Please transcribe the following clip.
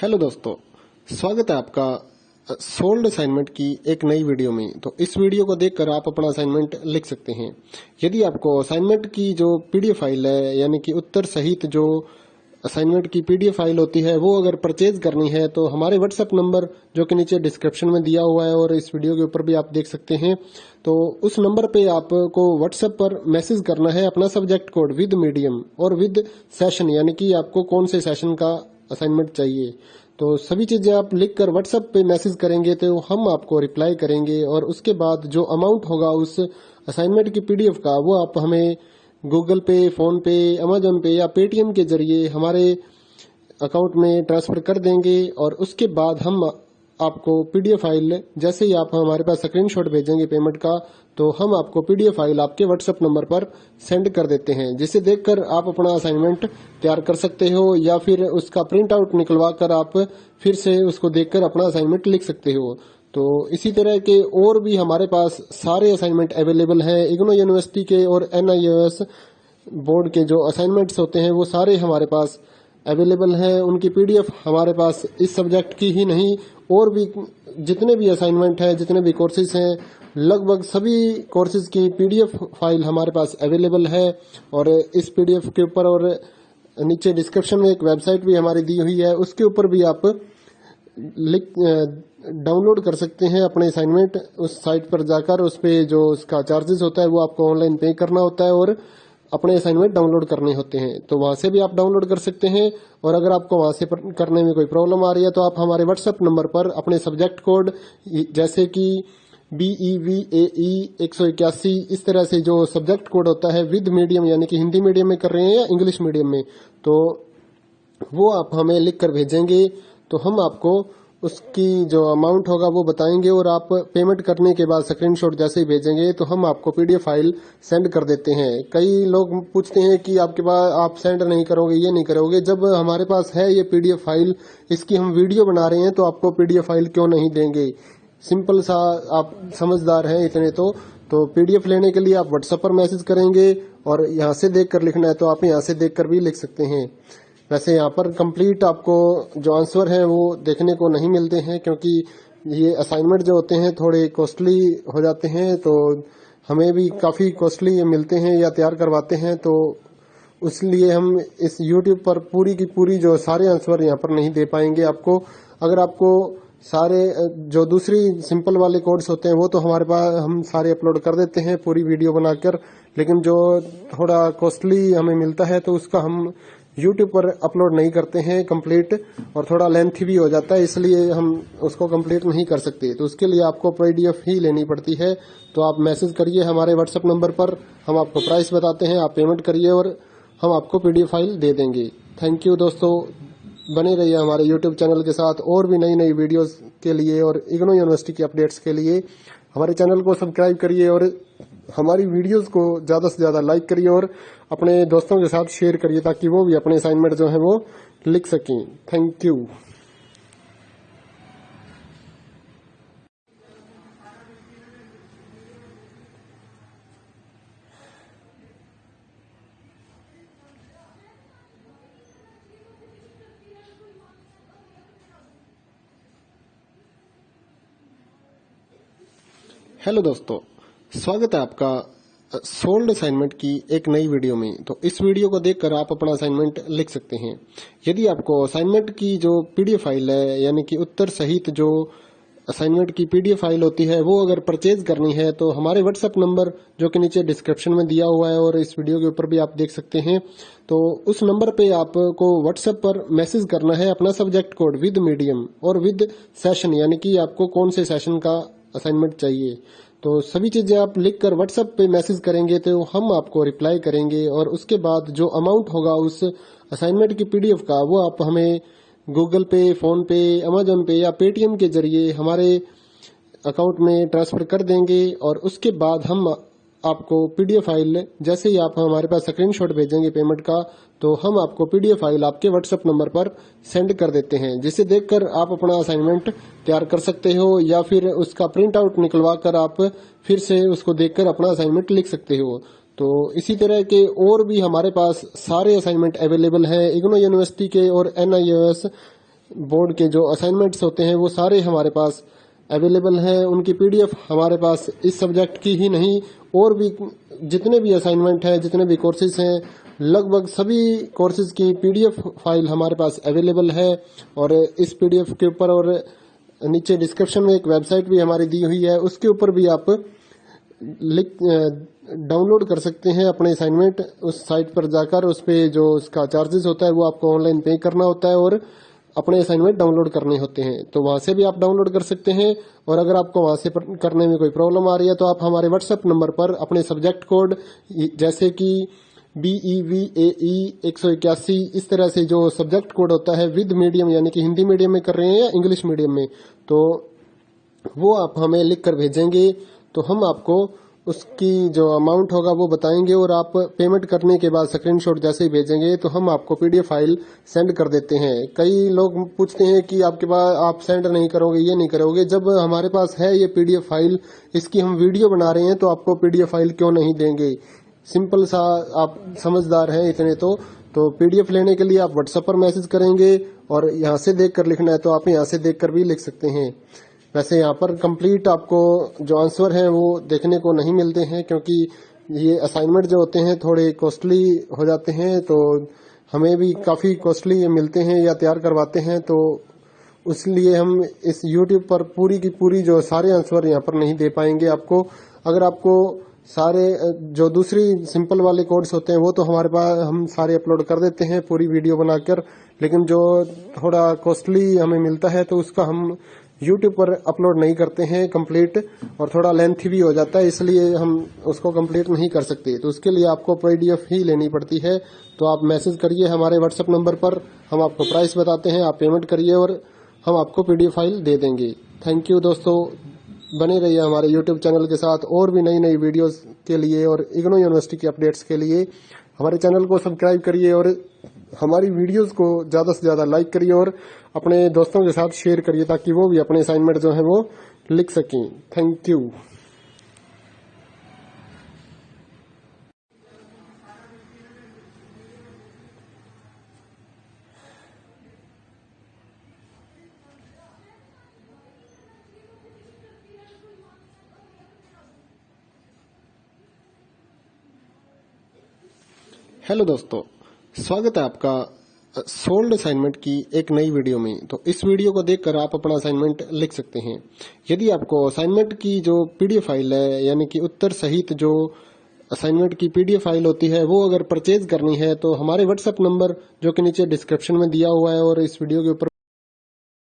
Hello दोस्तों, स्वागत है आपका सोल्ड असाइनमेंट की एक नई वीडियो में। तो इस वीडियो को देखकर आप अपना असाइनमेंट लिख सकते हैं। यदि आपको असाइनमेंट की जो पीडीएफ फाइल है, यानी कि उत्तर सहित जो असाइनमेंट की पीडीएफ फाइल होती है, वो अगर परचेज करनी है तो हमारे व्हाट्सएप नंबर जो कि नीचे डिस्क्रिप्शन में दिया हुआ है और इस वीडियो के ऊपर भी आप देख सकते हैं, तो उस नंबर पे आपको व्हाट्सएप पर मैसेज करना है अपना सब्जेक्ट कोड विद मीडियम और विद सेशन, यानी कि आपको कौन से सेशन का असाइनमेंट चाहिए। तो सभी चीजें आप लिखकर व्हाट्सएप पे मैसेज करेंगे तो हम आपको रिप्लाई करेंगे और उसके बाद जो अमाउंट होगा उस असाइनमेंट की पीडीएफ का, वो आप हमें गूगल पे, फोन पे, अमेजन पे या पेटीएम के जरिए हमारे अकाउंट में ट्रांसफर कर देंगे। और उसके बाद हम आपको पीडीएफ फाइल, जैसे ही आप हमारे पास स्क्रीनशॉट भेजेंगे पेमेंट का, तो हम आपको पीडीएफ फाइल आपके व्हाट्सएप नंबर पर सेंड कर देते हैं, जिसे देखकर आप अपना असाइनमेंट तैयार कर सकते हो या फिर उसका प्रिंट आउट निकलवा कर आप फिर से उसको देखकर अपना असाइनमेंट लिख सकते हो। तो इसी तरह के और भी हमारे पास सारे असाइनमेंट अवेलेबल हैं। इग्नो यूनिवर्सिटी के और एनआईओएस बोर्ड के जो असाइनमेंट्स होते हैं वो सारे हमारे पास अवेलेबल हैं। उनकी पीडीएफ हमारे पास इस सब्जेक्ट की ही नहीं, और भी जितने भी असाइनमेंट हैं, जितने भी कोर्सेज हैं, लगभग सभी कोर्सेज की पीडीएफ फाइल हमारे पास अवेलेबल है। और इस पीडीएफ के ऊपर और नीचे डिस्क्रिप्शन में एक वेबसाइट भी हमारी दी हुई है, उसके ऊपर भी आप डाउनलोड कर सकते हैं अपने असाइनमेंट। उस साइट पर जाकर उस पे जो उसका चार्जेस होता है वो आपको ऑनलाइन पे करना होता है और अपने असाइनमेंट डाउनलोड करने होते हैं, तो वहां से भी आप डाउनलोड कर सकते हैं। और अगर आपको वहां से करने में कोई प्रॉब्लम आ रही है तो आप हमारे व्हाट्सएप नंबर पर अपने सब्जेक्ट कोड, जैसे कि BEVAE 181, इस तरह से जो सब्जेक्ट कोड होता है विद मीडियम, यानी कि हिंदी मीडियम में कर रहे हैं या इंग्लिश मीडियम में, तो वो आप हमें लिख कर भेजेंगे तो हम आपको उसकी जो अमाउंट होगा वो बताएंगे। और आप पेमेंट करने के बाद स्क्रीनशॉट जैसे ही भेजेंगे तो हम आपको पीडीएफ फाइल सेंड कर देते हैं। कई लोग पूछते हैं कि आपके पास आप सेंड नहीं करोगे, ये नहीं करोगे। जब हमारे पास है ये पीडीएफ फाइल, इसकी हम वीडियो बना रहे हैं, तो आपको पीडीएफ फाइल क्यों नहीं देंगे। सिंपल सा, आप समझदार हैं इतने तो पीडीएफ लेने के लिए आप व्हाट्सएप पर मैसेज करेंगे और यहाँ से देख कर लिखना है तो आप यहाँ से देख कर भी लिख सकते हैं। वैसे यहाँ पर कंप्लीट आपको जो आंसर है वो देखने को नहीं मिलते हैं, क्योंकि ये असाइनमेंट जो होते हैं थोड़े कॉस्टली हो जाते हैं, तो हमें भी काफ़ी कॉस्टली मिलते हैं या तैयार करवाते हैं, तो इसलिए हम इस यूट्यूब पर पूरी की पूरी जो सारे आंसर यहाँ पर नहीं दे पाएंगे आपको। अगर आपको सारे जो दूसरी सिंपल वाले कोड्स होते हैं वो तो हमारे पास हम सारे अपलोड कर देते हैं पूरी वीडियो बनाकर, लेकिन जो थोड़ा कॉस्टली हमें मिलता है तो उसका हम यूट्यूब पर अपलोड नहीं करते हैं कंप्लीट, और थोड़ा लेंथी भी हो जाता है, इसलिए हम उसको कंप्लीट नहीं कर सकते। तो उसके लिए आपको पीडीएफ ही लेनी पड़ती है। तो आप मैसेज करिए हमारे व्हाट्सएप नंबर पर, हम आपको प्राइस बताते हैं, आप पेमेंट करिए और हम आपको पीडीएफ फाइल दे देंगे। थैंक यू दोस्तों, बने रहिए हमारे यूट्यूब चैनल के साथ और भी नई नई वीडियोस के लिए और इग्नो यूनिवर्सिटी की अपडेट्स के लिए हमारे चैनल को सब्सक्राइब करिए और हमारी वीडियोस को ज़्यादा से ज़्यादा लाइक करिए और अपने दोस्तों के साथ शेयर करिए, ताकि वो भी अपने असाइनमेंट जो है वो लिख सकें। Thank you. हेलो दोस्तों, स्वागत है आपका सोल्ड असाइनमेंट की एक नई वीडियो में। तो इस वीडियो को देखकर आप अपना असाइनमेंट लिख सकते हैं। यदि आपको असाइनमेंट की जो पीडीएफ फाइल है, यानी कि उत्तर सहित जो असाइनमेंट की पीडीएफ फाइल होती है, वो अगर परचेज करनी है तो हमारे व्हाट्सएप नंबर जो कि नीचे डिस्क्रिप्शन में दिया हुआ है और इस वीडियो के ऊपर भी आप देख सकते हैं, तो उस नंबर पे आपको व्हाट्सएप पर मैसेज करना है अपना सब्जेक्ट कोड विद मीडियम और विद सेशन, यानी कि आपको कौन से सेशन का असाइनमेंट चाहिए। तो सभी चीजें आप लिखकर व्हाट्सएप पे मैसेज करेंगे तो हम आपको रिप्लाई करेंगे और उसके बाद जो अमाउंट होगा उस असाइनमेंट की पीडीएफ का, वो आप हमें गूगल पे, फोन पे, अमेजन पे या पेटीएम के जरिए हमारे अकाउंट में ट्रांसफर कर देंगे। और उसके बाद हम आपको पीडीएफ फाइल, जैसे ही आप हमारे पास स्क्रीनशॉट भेजेंगे पेमेंट का, तो हम आपको पीडीएफ फाइल आपके व्हाट्सएप नंबर पर सेंड कर देते हैं, जिसे देखकर आप अपना असाइनमेंट तैयार कर सकते हो या फिर उसका प्रिंट आउट निकलवा कर आप फिर से उसको देखकर अपना असाइनमेंट लिख सकते हो। तो इसी तरह के और भी हमारे पास सारे असाइनमेंट अवेलेबल हैं। इग्नो यूनिवर्सिटी के और एनआईओएस बोर्ड के जो असाइनमेंट्स होते हैं वो सारे हमारे पास अवेलेबल है। उनकी पीडीएफ हमारे पास इस सब्जेक्ट की ही नहीं और भी जितने भी असाइनमेंट हैं, जितने भी कोर्सेज हैं, लगभग सभी कोर्सेज की पीडीएफ फाइल हमारे पास अवेलेबल है। और इस पीडीएफ के ऊपर और नीचे डिस्क्रिप्शन में एक वेबसाइट भी हमारी दी हुई है, उसके ऊपर भी आप डाउनलोड कर सकते हैं अपने असाइनमेंट। उस साइट पर जाकर उस पे जो उसका चार्जेस होता है वो आपको ऑनलाइन पे करना होता है और अपने असाइनमेंट डाउनलोड करने होते हैं, तो वहां से भी आप डाउनलोड कर सकते हैं। और अगर आपको वहां से करने में कोई प्रॉब्लम आ रही है तो आप हमारे व्हाट्सएप नंबर पर अपने सब्जेक्ट कोड जैसे कि BEVAE 181 इस तरह से जो सब्जेक्ट कोड होता है विद मीडियम यानी कि हिंदी मीडियम में कर रहे हैं या इंग्लिश मीडियम में, तो वो आप हमें लिख कर भेजेंगे तो हम आपको उसकी जो अमाउंट होगा वो बताएंगे और आप पेमेंट करने के बाद स्क्रीनशॉट जैसे ही भेजेंगे तो हम आपको पीडीएफ फाइल सेंड कर देते हैं। कई लोग पूछते हैं कि आपके पास आप सेंड नहीं करोगे, ये नहीं करोगे। जब हमारे पास है ये पीडीएफ फाइल, इसकी हम वीडियो बना रहे हैं तो आपको पीडीएफ फाइल क्यों नहीं देंगे। सिंपल सा, आप समझदार हैं इतने तो पीडीएफ लेने के लिए आप व्हाट्सएप पर मैसेज करेंगे और यहाँ से देख कर लिखना है तो आप यहाँ से देख कर भी लिख सकते हैं। वैसे यहाँ पर कंप्लीट आपको जो आंसर है वो देखने को नहीं मिलते हैं क्योंकि ये असाइनमेंट जो होते हैं थोड़े कॉस्टली हो जाते हैं, तो हमें भी काफी कॉस्टली मिलते हैं या तैयार करवाते हैं, तो इसलिए हम इस YouTube पर पूरी की पूरी जो सारे आंसर यहाँ पर नहीं दे पाएंगे आपको। अगर आपको सारे जो दूसरी सिंपल वाले कोड्स होते हैं वो तो हमारे पास हम सारे अपलोड कर देते हैं पूरी वीडियो बनाकर, लेकिन जो थोड़ा कॉस्टली हमें मिलता है तो उसका हम YouTube पर अपलोड नहीं करते हैं कंप्लीट, और थोड़ा लेंथी भी हो जाता है, इसलिए हम उसको कंप्लीट नहीं कर सकते। तो उसके लिए आपको पीडीएफ ही लेनी पड़ती है। तो आप मैसेज करिए हमारे व्हाट्सएप नंबर पर, हम आपको प्राइस बताते हैं, आप पेमेंट करिए और हम आपको पीडीएफ फाइल दे देंगे। थैंक यू दोस्तों, बने रहिए हमारे YouTube चैनल के साथ और भी नई नई वीडियोस के लिए और इग्नो यूनिवर्सिटी के अपडेट्स के लिए हमारे चैनल को सब्सक्राइब करिए और हमारी वीडियोस को ज्यादा से ज्यादा लाइक करिए और अपने दोस्तों के साथ शेयर करिए ताकि वो भी अपने असाइनमेंट जो है वो लिख सकें। Thank you. हेलो दोस्तों, स्वागत है आपका सोल्ड असाइनमेंट की एक नई वीडियो में। तो इस वीडियो को देखकर आप अपना असाइनमेंट लिख सकते हैं। यदि आपको असाइनमेंट की जो पीडीएफ फाइल है यानी कि उत्तर सहित जो असाइनमेंट की पीडीएफ फाइल होती है वो अगर परचेज करनी है तो हमारे व्हाट्सएप नंबर जो कि नीचे डिस्क्रिप्शन में दिया हुआ है और इस वीडियो के ऊपर